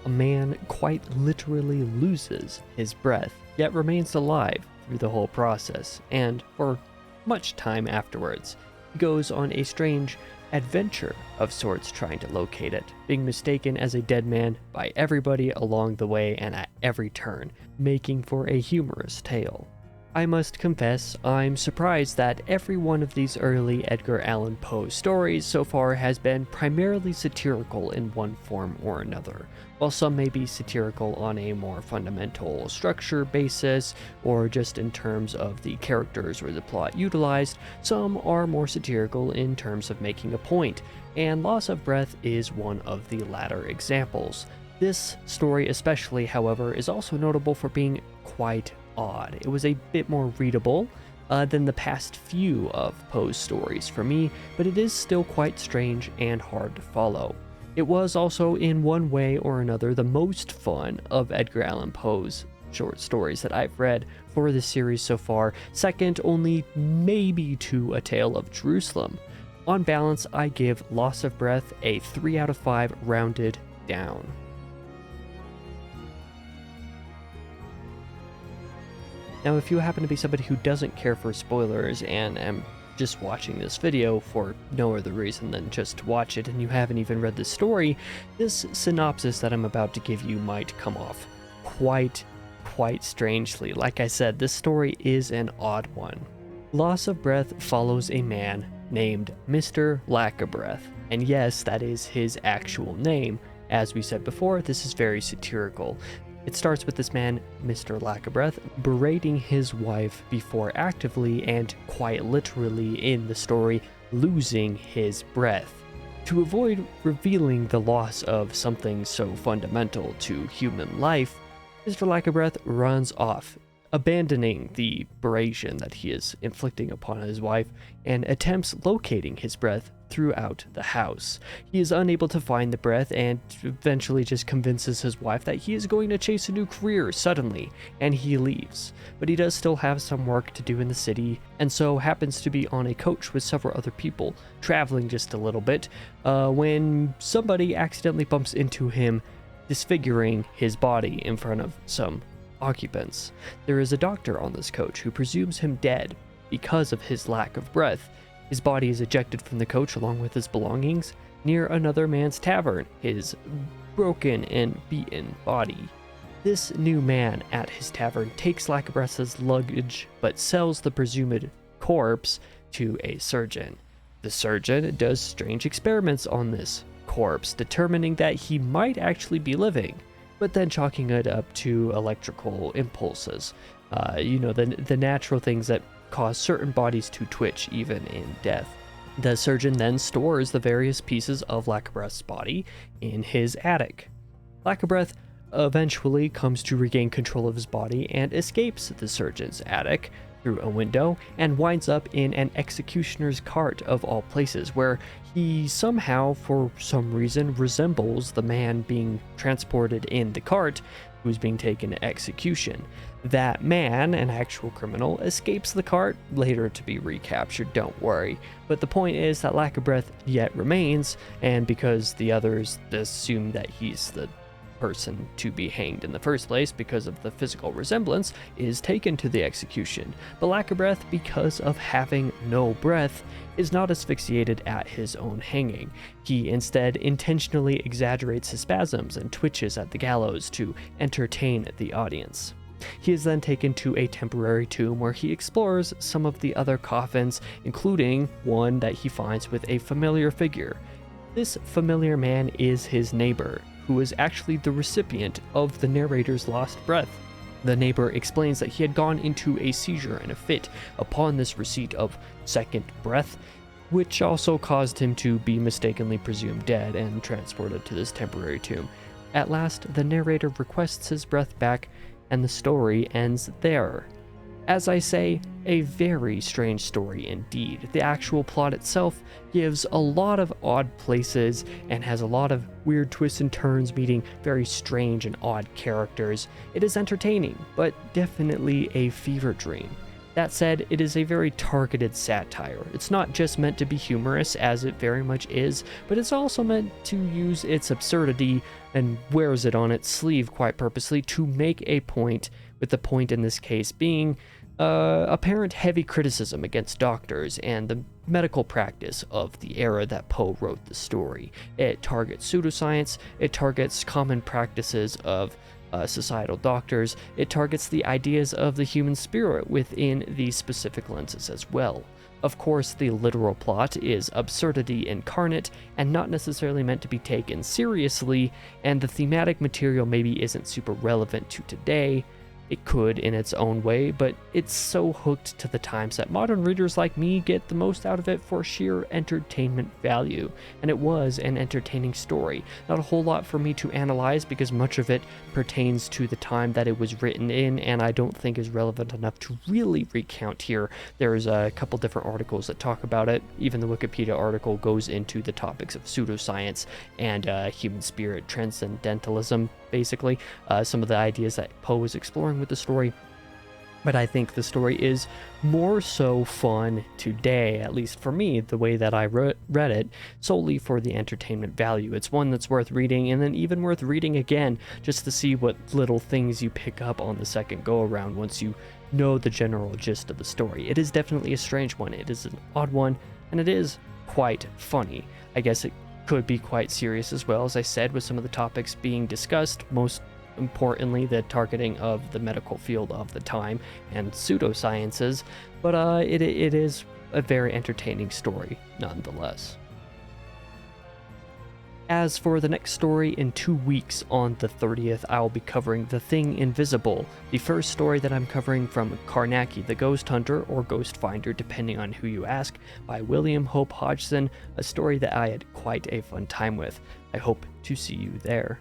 a man quite literally loses his breath, yet remains alive through the whole process, and for much time afterwards. He goes on a strange adventure of sorts trying to locate it, being mistaken as a dead man by everybody along the way and at every turn, making for a humorous tale. I must confess, I'm surprised that every one of these early Edgar Allan Poe stories so far has been primarily satirical in one form or another. While some may be satirical on a more fundamental structure basis, or just in terms of the characters or the plot utilized, some are more satirical in terms of making a point, and Loss of Breath is one of the latter examples. This story especially, however, is also notable for being quite odd. It was a bit more readable than the past few of Poe's stories for me, but it is still quite strange and hard to follow. It was also, in one way or another, the most fun of Edgar Allan Poe's short stories that I've read for the series so far, second only maybe to A Tale of Jerusalem. On balance, I give Loss of Breath a 3 out of 5 rounded down. Now, if you happen to be somebody who doesn't care for spoilers and am just watching this video for no other reason than just to watch it and you haven't even read the story, this synopsis that I'm about to give you might come off quite strangely. Like I said, this story is an odd one. Loss of Breath follows a man named Mr. Lack of Breath, and yes, that is his actual name. As we said before, this is very satirical. It starts with this man, Mr. Lack of Breath, berating his wife before actively and quite literally in the story losing his breath. To avoid revealing the loss of something so fundamental to human life, Mr. Lack of Breath runs off, abandoning the beration that he is inflicting upon his wife, and attempts locating his breath throughout the house. He is unable to find the breath and eventually just convinces his wife that he is going to chase a new career suddenly, and he leaves. But he does still have some work to do in the city, and so happens to be on a coach with several other people, traveling just a little bit, when somebody accidentally bumps into him, disfiguring his body in front of some occupants. There is a doctor on this coach who presumes him dead because of his lack of breath. His body is ejected from the coach along with his belongings near another man's tavern, his broken and beaten body. This new man at his tavern takes Lack of Breath's luggage but sells the presumed corpse to a surgeon. The surgeon does strange experiments on this corpse, determining that he might actually be living, but then chalking it up to electrical impulses. The natural things that cause certain bodies to twitch even in death. The surgeon then stores the various pieces of Lack of Breath's body in his attic. Lack of Breath eventually comes to regain control of his body and escapes the surgeon's attic through a window and winds up in an executioner's cart of all places, where he somehow, for some reason, resembles the man being transported in the cart who's being taken to execution. That man, an actual criminal, escapes the cart, later to be recaptured, don't worry. But the point is that Lack of Breath yet remains, and because the others assume that he's the person to be hanged in the first place because of the physical resemblance, is taken to the execution. But Lack of Breath, because of having no breath, is not asphyxiated at his own hanging. He instead intentionally exaggerates his spasms and twitches at the gallows to entertain the audience. He is then taken to a temporary tomb where he explores some of the other coffins, including one that he finds with a familiar figure. This familiar man is his neighbor, who is actually the recipient of the narrator's lost breath. The neighbor explains that he had gone into a seizure and a fit upon this receipt of second breath, which also caused him to be mistakenly presumed dead and transported to this temporary tomb. At last, the narrator requests his breath back, and the story ends there. As I say, a very strange story indeed. The actual plot itself gives a lot of odd places and has a lot of weird twists and turns, meeting very strange and odd characters. It is entertaining, but definitely a fever dream. That said, it is a very targeted satire. It's not just meant to be humorous, as it very much is, but it's also meant to use its absurdity and wears it on its sleeve quite purposely to make a point, with the point in this case being apparent heavy criticism against doctors and the medical practice of the era that Poe wrote the story. It targets pseudoscience, it targets common practices of societal doctors, it targets the ideas of the human spirit within these specific lenses as well. Of course, the literal plot is absurdity incarnate and not necessarily meant to be taken seriously, and the thematic material maybe isn't super relevant to today. It could in its own way, but it's so hooked to the times that modern readers like me get the most out of it for sheer entertainment value. And it was an entertaining story. Not a whole lot for me to analyze because much of it pertains to the time that it was written in, and I don't think is relevant enough to really recount here. There's a couple different articles that talk about it. Even the Wikipedia article goes into the topics of pseudoscience and human spirit transcendentalism, basically, some of the ideas that Poe was exploring with the story. But I think the story is more so fun today, at least for me, the way that I read it, solely for the entertainment value. It's one that's worth reading, and then even worth reading again, just to see what little things you pick up on the second go-around once you know the general gist of the story. It is definitely a strange one, it is an odd one, and it is quite funny. I guess it could be quite serious as well, as I said, with some of the topics being discussed, most importantly the targeting of the medical field of the time and pseudosciences, but it is a very entertaining story nonetheless. As for the next story, in 2 weeks on the 30th, I'll be covering The Thing Invisible, the first story that I'm covering from Carnacki the Ghost Hunter, or Ghost Finder depending on who you ask, by William Hope Hodgson, a story that I had quite a fun time with. I hope to see you there.